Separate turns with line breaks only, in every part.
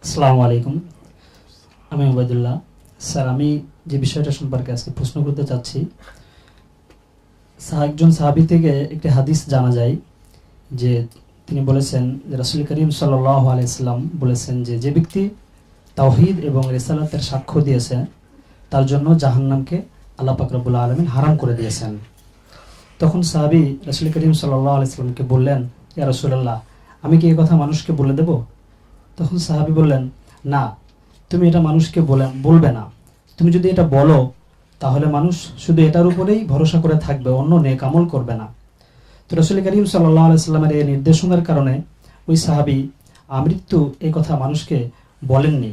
আসসালামু আলাইকুম। আমি ওবায়দুল্লাহ। স্যার, আমি যে বিষয়টা সম্পর্কে আজকে প্রশ্ন করতে চাচ্ছি, একজন সাহাবী থেকে একটি হাদিস জানা যায় যে তিনি বলেছেন যে রাসূল করিম সাল্লাল্লাহু আলাইহি সাল্লাম বলেছেন যে যে ব্যক্তি তাওহীদ এবং রিসালাতের সাক্ষ্য দিয়েছে তার জন্য জাহান্নামকে আল্লাহ পাক রব্বুল আলামিন হারাম করে দিয়েছেন। তখন সাহাবী রাসূল করিম সাল্লাল্লাহু আলাইহি সাল্লামকে বললেন, ইয়া রাসূলুল্লাহ, আমি কি এই কথা মানুষকে বলে দেব? তখন সাহাবী বললেন, না, তুমি এটা মানুষকে বলবে না। তুমি যদি এটা বলো তাহলে মানুষ শুধু এটার উপরেই ভরসা করে থাকবে, অন্য নেক আমল করবে না। তো রাসূল করিম সাল্লাল্লাহু আলাইহি সাল্লামের এই নির্দেশনার কারণে ওই সাহাবী আমৃত্যু এই কথা মানুষকে বলেননি।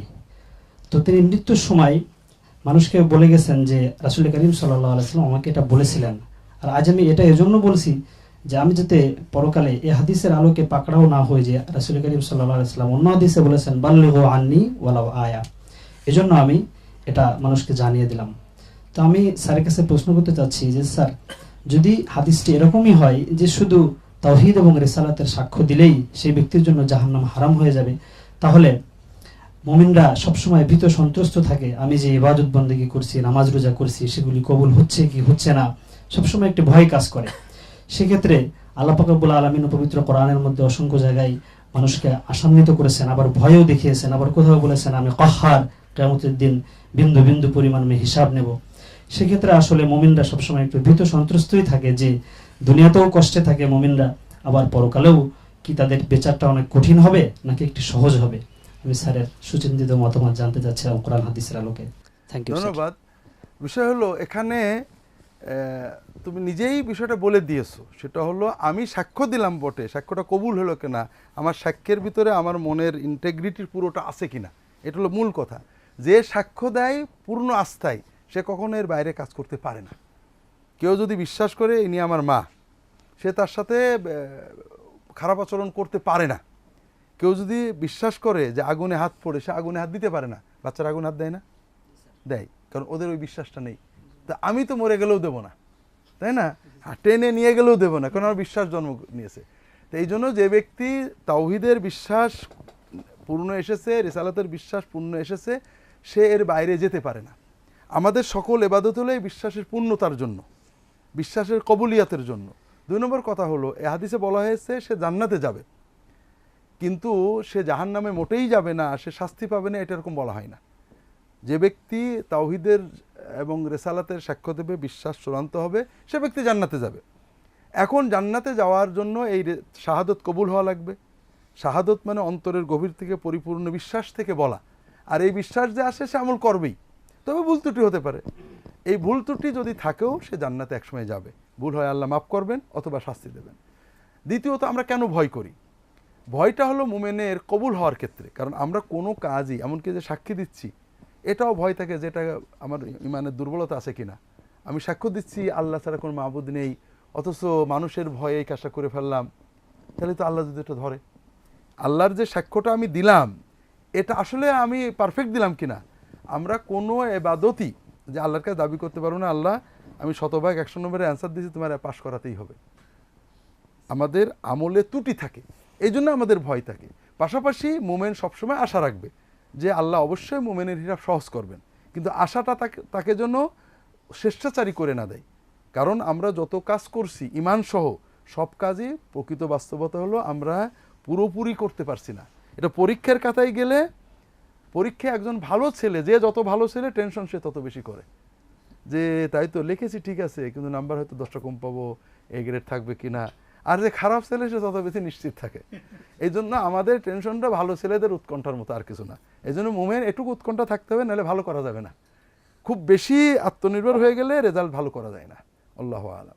তো তিনি মৃত্যুর সময় মানুষকে বলে গেছেন যে রাসূল করিম সাল্লাল্লাহু আলাইহি সাল্লাম আমাকে এটা বলেছিলেন। আর আজ আমি এটা এজন্য বলছি যে আমি যাতে পরকালে এই হাদিসের আলোকে পাকড়াও না হয়ে যে রাসূল করিম সাল্লাল্লাহু আলাইহি সাল্লাম অন্য হাদিসে বলেছেন বাল্লিগু আন্নি ওয়ালাউ আয়া। এজন্য আমি এটা মানুষকে জানিয়ে দিলাম। তো আমি স্যারের কাছে প্রশ্ন করতে চাচ্ছি যে স্যার, যদি হাদিসটি এরকমই হয় যে শুধু তাওহীদ এবং রিসালাতের সাক্ষ্য দিলেই সেই ব্যক্তির জন্য জাহান্নাম হারাম হয়ে যাবে, তাহলে মুমিনরা সবসময় ভীত সন্ত্রস্ত থাকে, আমি যে ইবাদত বন্দেগী করছি, নামাজ রোজা করছি, সেগুলি কবুল হচ্ছে কি হচ্ছে না, সবসময় একটি ভয় কাজ করে। সেক্ষেত্রে আল্লাহ পাক রব্বুল আলামিন পবিত্র কোরআনের মধ্যে অসংখ্য জায়গায় মানুষকে আশান্বিত করেছেন, আবার ভয়ও দেখিয়েছেন, আবার কোথাও বলেছেন আমি কাহ্হার, কিয়ামতের দিন বিন্দু বিন্দু পরিমাণ আমি হিসাব নেব। সেক্ষেত্রে আসলে মুমিনরা সবসময় একটু ভীত সন্ত্রস্তই থাকে যে দুনিয়াতেও কষ্টে থাকে মুমিনরা, আবার পরকালেও কি তাদের বিচারটা অনেক কঠিন হবে নাকি একটু সহজ হবে। আমি স্যারের সুচিন্তিত মতামত জানতে চাচ্ছিলাম কোরআন হাদিসের আলোকে। Thank you.
ধন্যবাদ। বিষয় হলো এখানে তুমি নিজেই বিষয়টা বলে দিয়েছো, সেটা হলো আমি সাক্ষ্য দিলাম বটে, সাক্ষ্যটা কবুল হলো কিনা, আমার সাক্ষ্যের ভিতরে আমার মনের ইন্টেগ্রিটির পুরোটা আছে কিনা, এটা হলো মূল কথা। যে সাক্ষ্য দেয় পূর্ণ আস্থায়, সে কখনো এর বাইরে কাজ করতে পারে না। কেউ যদি বিশ্বাস করে ইনি আমার মা, সে তার সাথে খারাপ আচরণ করতে পারে না। কেউ যদি বিশ্বাস করে যে আগুনে হাত পড়ে, সে আগুনে হাত দিতে পারে না। বাচ্চারা আগুনে হাত দেয় না? দেয়, কারণ ওদের ওই বিশ্বাসটা নেই। তা আমি তো মরে গেলেও দেবো না, তাই না? টেনে নিয়ে গেলেও দেবো না, কারণ আমার বিশ্বাস জন্ম নিয়েছে। তো এই জন্য যে ব্যক্তি তাওহীদের বিশ্বাস পূর্ণ এসেছে, রিসালাতের বিশ্বাস পূর্ণ এসেছে, সে এর বাইরে যেতে পারে না। আমাদের সকল ইবাদত হলো এই বিশ্বাসের পূর্ণতার জন্য, বিশ্বাসের কবুলিয়াতের জন্য। 2 নম্বর কথা হলো, এ হাদিসে বলা হয়েছে সে জান্নাতে যাবে, কিন্তু সে জাহান্নামে মোটেই যাবে না, সে শাস্তি পাবে না, এটা এরকম বলা হয় না। যে ব্যক্তি তাওহীদের এবং রিসালাতের সাক্ষ্য দেবে, বিশ্বাস চূড়ান্ত হবে, সে ব্যক্তি জান্নাতে যাবে। এখন জান্নাতে যাওয়ার জন্য এই শাহাদত কবুল হওয়া লাগবে। শাহাদত মানে অন্তরের গভীর থেকে পরিপূর্ণ বিশ্বাস থেকে বলা, আর এই বিশ্বাস যে আসে সে আমল করবেই, তবে ভুল ত্রুটি হতে পারে। এই ভুল ত্রুটি যদি থাকেও সে জান্নাতে একসময় যাবে। ভুল হয় আল্লাহ মাফ করবেন অথবা শাস্তি দেবেন। দ্বিতীয়ত, আমরা কেন ভয় করি? ভয়টা হলো মুমিনের কবুল হওয়ার ক্ষেত্রে, কারণ আমরা কোনো কাজই, এমনকি যে সাক্ষী দিচ্ছি, এটাও ভয় থাকে যে এটা আমার ইমানের দুর্বলতা আছে কিনা। আমি সাক্ষ্য দিচ্ছি আল্লাহ ছাড়া কোনো মাবুদ নেই, অথচ মানুষের ভয়ে এই কাজটা করে ফেললাম, তাহলে তো আল্লাহ যদি এটা ধরে। আল্লাহর যে সাক্ষ্যটা আমি দিলাম, এটা আসলে আমি পারফেক্ট দিলাম কিনা। আমরা কোনো ইবাদতই যে আল্লাহর কাছে দাবি করতে পারবো না, আল্লাহ আমি 100 ভাগ 100 নম্বরে অ্যান্সার দিয়েছি, তোমার পাস করাতেই হবে। আমাদের আমলে ত্রুটি থাকে, এই জন্য আমাদের ভয় থাকে। পাশাপাশি মোমেন সবসময় আশা রাখবে যে আল্লাহ অবশ্যই মোমেনের হিসাব সহজ করবেন, কিন্তু আশাটা তাকে যেন স্বেচ্ছাচারী করে না দেয়। কারণ আমরা যত কাজ করছি ইমান সহ সব কাজই প্রকৃত বাস্তবতা হলো আমরা পুরোপুরি করতে পারছি না। এটা পরীক্ষার খাতায় গেলে, পরীক্ষায় একজন ভালো ছেলে, যে যত ভালো ছেলে টেনশন সে তত বেশি করে, যে তাই তো লিখেছি ঠিক আছে, কিন্তু নাম্বার হয়তো 10টা কম পাবো, এ গ্রেড থাকবে কিনা। আর যে খারাপ ছেলে সে তত বেশি নিশ্চিত থাকে। এই জন্য আমাদের টেনশনটা ভালো ছেলেদের উৎকণ্ঠার মতো, আর কিছু না। এই জন্য মোমেন এটুকু উৎকণ্ঠা থাকতে হবে, নাহলে ভালো করা যাবে না। খুব বেশি আত্মনির্ভর হয়ে গেলে রেজাল্ট ভালো করা যায় না। আল্লাহু আলাম।